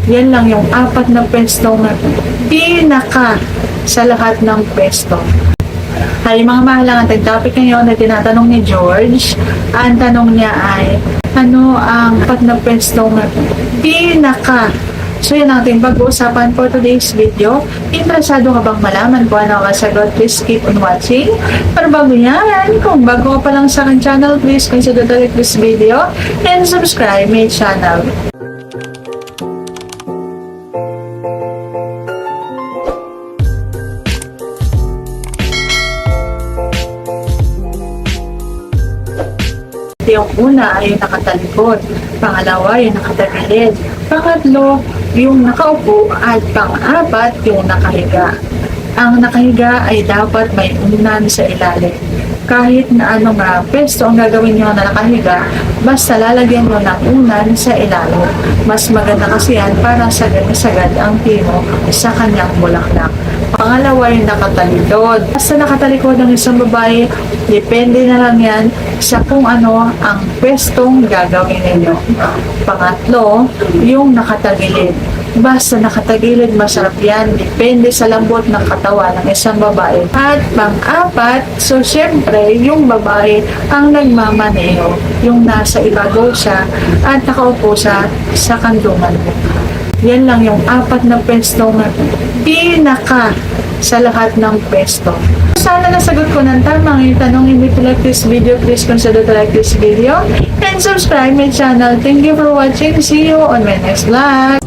Yan lang yung apat na pwesto na pinaka sa lahat ng pwesto. Ay, mga mahalang ating topic ngayon na tinatanong ni George. Ang tanong niya ay, ano ang apat na pwesto na pinaka? So yun ang ating pag-uusapan for today's video. Interesado ka bang malaman kung ano ang sagot? Please keep on watching. Pero bago yan, kung bago ka pa lang sa aking channel, please consider to like this video and subscribe my channel. Yung una ay yung nakatalikod, pangalawa yung nakatagilid, pangatlo yung nakaupo, at pang-apat yung nakahiga. Ang nakahiga ay dapat may unan sa ilalim. Kahit na anong pwesto ang gagawin nyo na nakahiga, basta lalagyan nyo ng unan sa ilalim. Mas maganda kasi yan para sagad-sagad ang timo sa kanyang bulaklak. Pangalawa yung nakatalikod. Basta nakatalikod ng isang babae, depende na lang yan sa kung ano ang pwestong gagawin ninyo. Pangatlo, yung nakatagilid. Basta nakatagilid, masarap yan. Depende sa lambot ng katawan ng isang babae. At pang-apat, so syempre, yung babae ang nagmamaneho. Yung nasa ibabaw siya at nakaupo siya sa kandungan mo. Yan lang yung apat na pwesto na pinaka sa lahat ng pwesto. Sana nasagot ko ng tama ang tanong. If you like this video, please consider to like this video and subscribe my channel. Thank you for watching. See you on my next vlog.